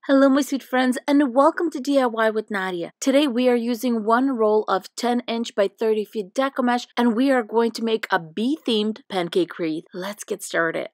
Hello my sweet friends and welcome to DIY with Nadia. Today we are using one roll of 10-inch by 30 feet Deco mesh and we are going to make a bee-themed pancake wreath. Let's get started.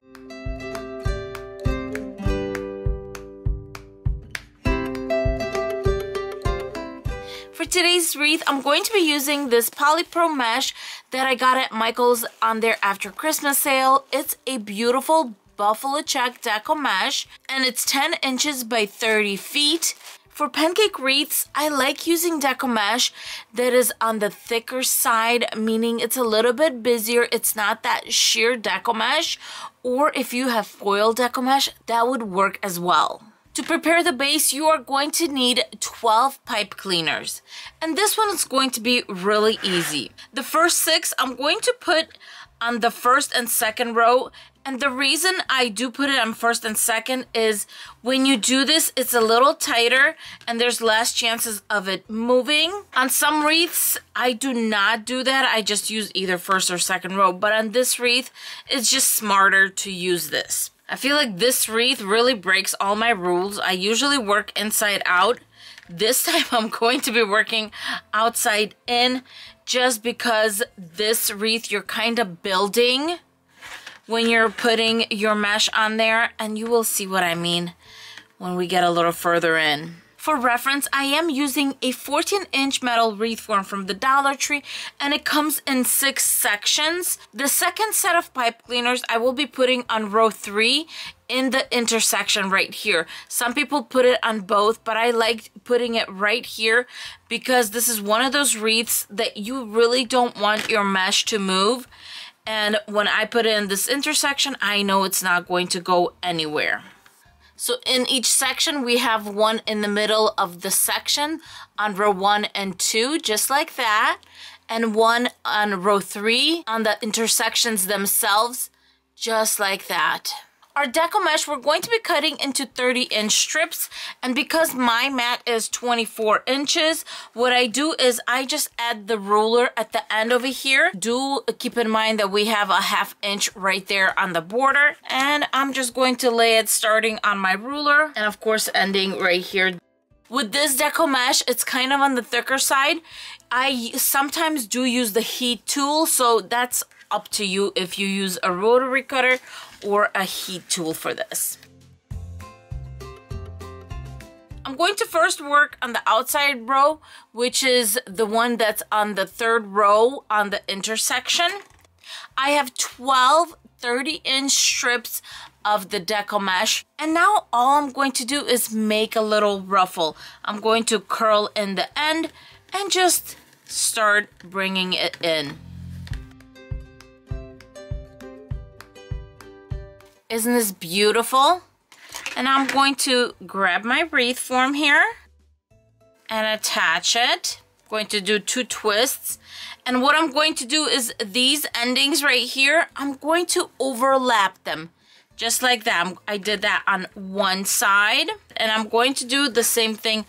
For today's wreath, I'm going to be using this polypro mesh that I got at Michael's on their after Christmas sale. It's a beautiful buffalo check deco mesh and it's 10 inches by 30 feet. For pancake wreaths, I like using deco mesh that is on the thicker side, meaning it's a little bit busier. It's not that sheer deco mesh, or if you have foil deco mesh, that would work as well. To prepare the base, you are going to need 12 pipe cleaners, and this one is going to be really easy. The first 6 I'm going to put on the first and second row, and the reason I do put it on first and second is when you do this, it's a little tighter and there's less chances of it moving. On some wreaths, I do not do that. I just use either first or second row, but on this wreath, it's just smarter to use this. I feel like this wreath really breaks all my rules. I usually work inside out. This time I'm going to be working outside in, just because this wreath you're kind of building when you're putting your mesh on there, and you will see what I mean when we get a little further in. For reference, I am using a 14-inch metal wreath form from the Dollar Tree, and it comes in 6 sections. The second set of pipe cleaners I will be putting on row 3 in the intersection right here. Some people put it on both, but I like putting it right here because this is one of those wreaths that you really don't want your mesh to move. And when I put it in this intersection, I know it's not going to go anywhere. So in each section, we have one in the middle of the section on row 1 and 2, just like that. And one on row 3 on the intersections themselves, just like that. Our deco mesh, we're going to be cutting into 30-inch strips, and because my mat is 24 inches, what I do is I just add the ruler at the end over here. Do keep in mind that we have a 1/2 inch right there on the border, and I'm just going to lay it starting on my ruler and of course ending right here. With this deco mesh, it's kind of on the thicker side. I sometimes do use the heat tool, so that's up to you if you use a rotary cutter or a heat tool for this. I'm going to first work on the outside row, which is the one that's on the 3rd row on the intersection. I have 12 30-inch strips of the deco mesh, and now all I'm going to do is make a little ruffle. I'm going to curl in the end and just start bringing it in. Isn't this beautiful? And I'm going to grab my wreath form here and attach it. I'm going to do 2 twists. And what I'm going to do is these endings right here, I'm going to overlap them. Just like that. I did that on one side. And I'm going to do the same thing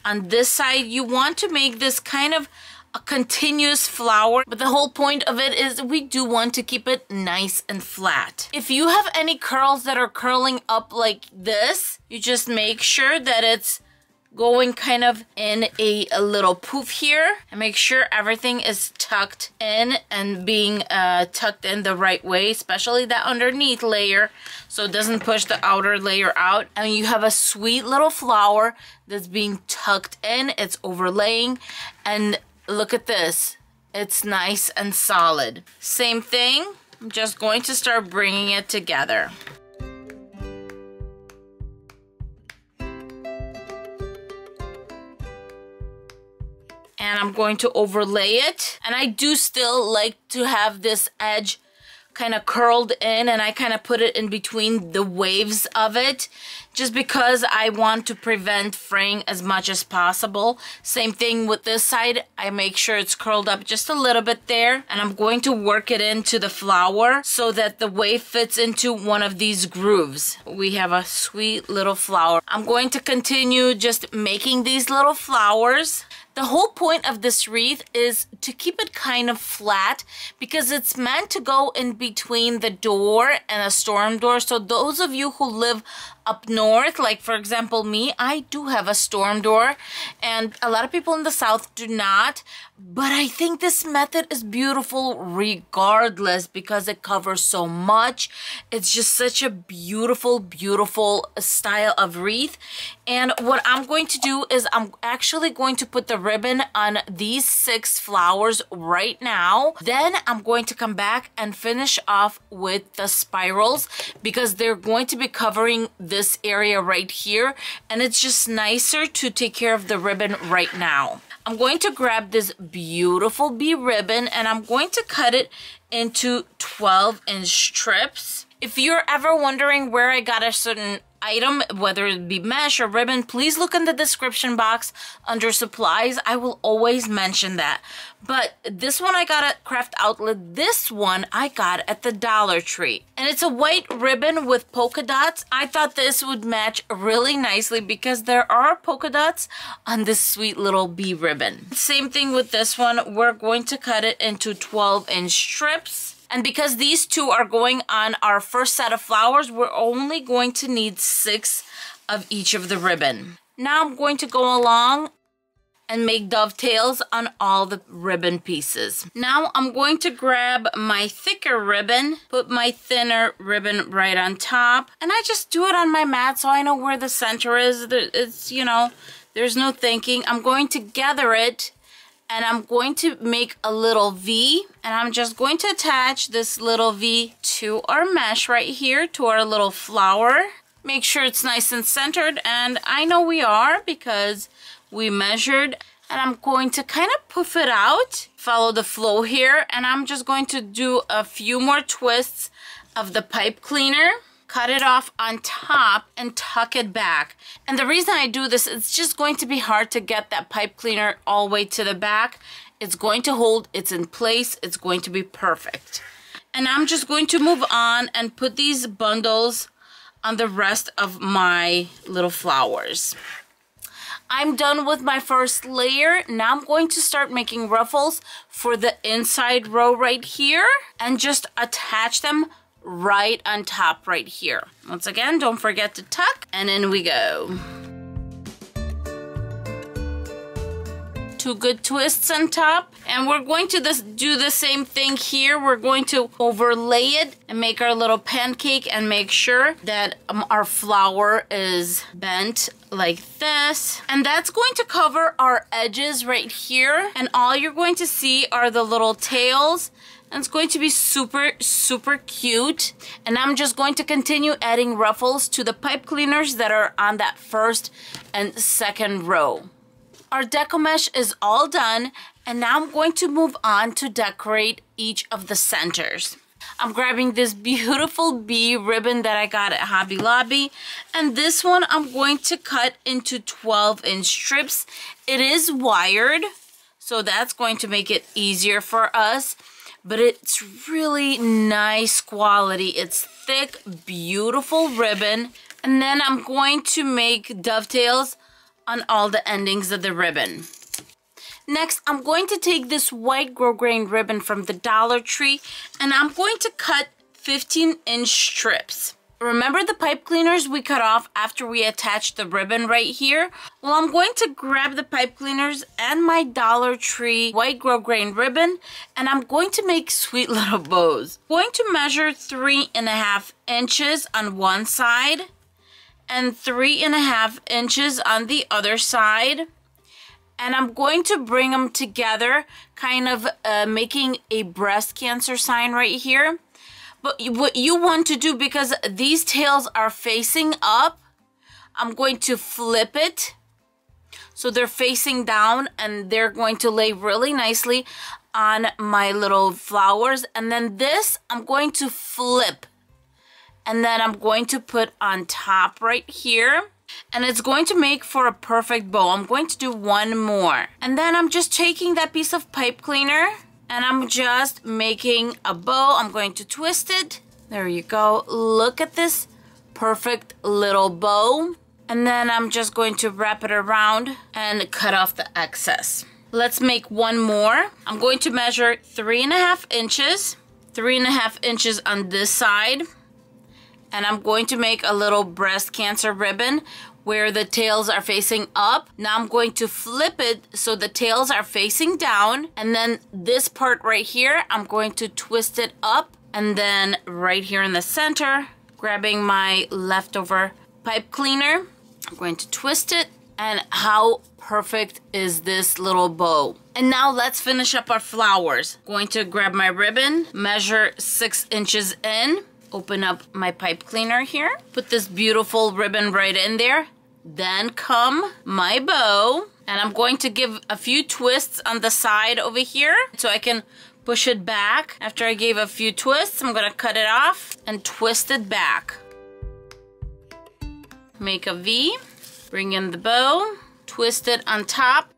on this side. You want to make this kind of a continuous flower, but the whole point of it is we do want to keep it nice and flat. If you have any curls that are curling up like this, you just make sure that it's going kind of in a little poof here, and make sure everything is tucked in and being tucked in the right way, especially that underneath layer, so it doesn't push the outer layer out. And you have a sweet little flower that's being tucked in, it's overlaying, and look at this. It's nice and solid. Same thing. I'm just going to start bringing it together. And I'm going to overlay it. And I do still like to have this edge kind of curled in, and I kind of put it in between the waves of it just because I want to prevent fraying as much as possible. Same thing with this side. I make sure it's curled up just a little bit there, and I'm going to work it into the flower so that the wave fits into one of these grooves. We have a sweet little flower. I'm going to continue just making these little flowers. The whole point of this wreath is to keep it kind of flat because it's meant to go in between the door and a storm door. So those of you who live up north north, like for example me, I do have a storm door, and a lot of people in the south do not. But I think this method is beautiful regardless because it covers so much. It's just such a beautiful, beautiful style of wreath. And what I'm going to do is I'm actually going to put the ribbon on these 6 flowers right now. Then I'm going to come back and finish off with the spirals because they're going to be covering this area right here. And it's just nicer to take care of the ribbon right now. I'm going to grab this beautiful bee ribbon and I'm going to cut it into 12-inch strips. If you're ever wondering where I got a certain item, whether it be mesh or ribbon, please look in the description box under supplies. I will always mention that. But this one I got at Craft Outlet. This one I got at the Dollar Tree. And it's a white ribbon with polka dots. I thought this would match really nicely because there are polka dots on this sweet little bee ribbon. Same thing with this one. We're going to cut it into 12-inch strips. And because these 2 are going on our first set of flowers, we're only going to need 6 of each of the ribbon. Now I'm going to go along and make dovetails on all the ribbon pieces. Now I'm going to grab my thicker ribbon, put my thinner ribbon right on top, and I just do it on my mat so I know where the center is. It's, you know, there's no thinking. I'm going to gather it and I'm going to make a little V, and I'm just going to attach this little V to our mesh right here, to our little flower. Make sure it's nice and centered, and I know we are because we measured. And I'm going to kind of puff it out, follow the flow here, and I'm just going to do a few more twists of the pipe cleaner. Cut it off on top and tuck it back. And the reason I do this, it's just going to be hard to get that pipe cleaner all the way to the back. It's going to hold, it's in place, it's going to be perfect. And I'm just going to move on and put these bundles on the rest of my little flowers. I'm done with my first layer. Now I'm going to start making ruffles for the inside row right here and just attach them right on top right here. Once again, don't forget to tuck, and in we go. 2 good twists on top, and we're going to do the same thing here. We're going to overlay it and make our little pancake and make sure that our flower is bent like this, and that's going to cover our edges right here, and all you're going to see are the little tails. And it's going to be super, super cute. And I'm just going to continue adding ruffles to the pipe cleaners that are on that first and second row. Our deco mesh is all done. And now I'm going to move on to decorate each of the centers. I'm grabbing this beautiful bee ribbon that I got at Hobby Lobby. And this one I'm going to cut into 12-inch strips. It is wired, so that's going to make it easier for us. But it's really nice quality. It's thick, beautiful ribbon. And then I'm going to make dovetails on all the endings of the ribbon. Next, I'm going to take this white grosgrain ribbon from the Dollar Tree, and I'm going to cut 15-inch strips. Remember the pipe cleaners we cut off after we attached the ribbon right here? Well, I'm going to grab the pipe cleaners and my Dollar Tree white grosgrain ribbon, and I'm going to make sweet little bows. I'm going to measure 3.5 inches on one side and 3.5 inches on the other side. And I'm going to bring them together, kind of making a breast cancer sign right here. But what you want to do, because these tails are facing up, I'm going to flip it so they're facing down, and they're going to lay really nicely on my little flowers. And then this I'm going to flip, and then I'm going to put on top right here, and it's going to make for a perfect bow. I'm going to do one more, and then I'm just taking that piece of pipe cleaner and I'm just making a bow. I'm going to twist it. There you go. Look at this perfect little bow. And then I'm just going to wrap it around and cut off the excess. Let's make one more. I'm going to measure 3.5 inches. 3.5 inches on this side and I'm going to make a little breast cancer ribbon where the tails are facing up. Now I'm going to flip it so the tails are facing down, and then this part right here, I'm going to twist it up, and then right here in the center, grabbing my leftover pipe cleaner, I'm going to twist it, and how perfect is this little bow? And now let's finish up our flowers. Going to grab my ribbon, measure 6 inches in, open up my pipe cleaner here, put this beautiful ribbon right in there. Then come my bow, and I'm going to give a few twists on the side over here so I can push it back. After I gave a few twists, I'm gonna cut it off and twist it back. Make a V, bring in the bow, twist it on top,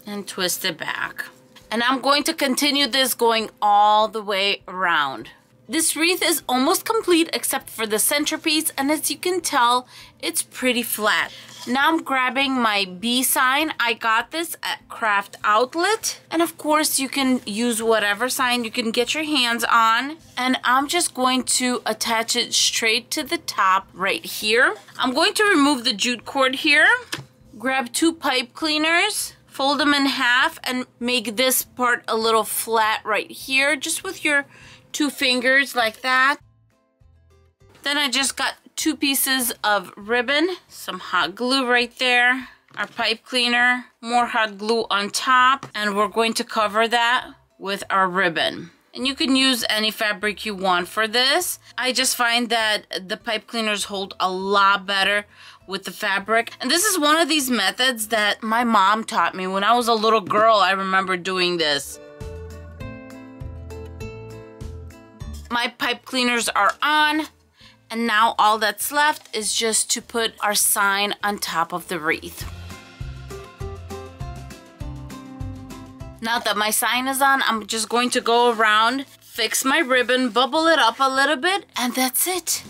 and twist it back. And I'm going to continue this going all the way around. This wreath is almost complete except for the centerpiece, and as you can tell, it's pretty flat. Now I'm grabbing my B sign. I got this at Craft Outlet, and of course you can use whatever sign you can get your hands on, and I'm just going to attach it straight to the top right here. I'm going to remove the jute cord here, grab 2 pipe cleaners, fold them in half, and make this part a little flat right here, just with your 2 fingers like that. Then I just got 2 pieces of ribbon, some hot glue right there, our pipe cleaner, more hot glue on top, and we're going to cover that with our ribbon. And you can use any fabric you want for this. I just find that the pipe cleaners hold a lot better with the fabric. And this is one of these methods that my mom taught me when I was a little girl. I remember doing this. My pipe cleaners are on, and now all that's left is just to put our sign on top of the wreath. Now that my sign is on, I'm just going to go around, fix my ribbon, bubble it up a little bit, and that's it.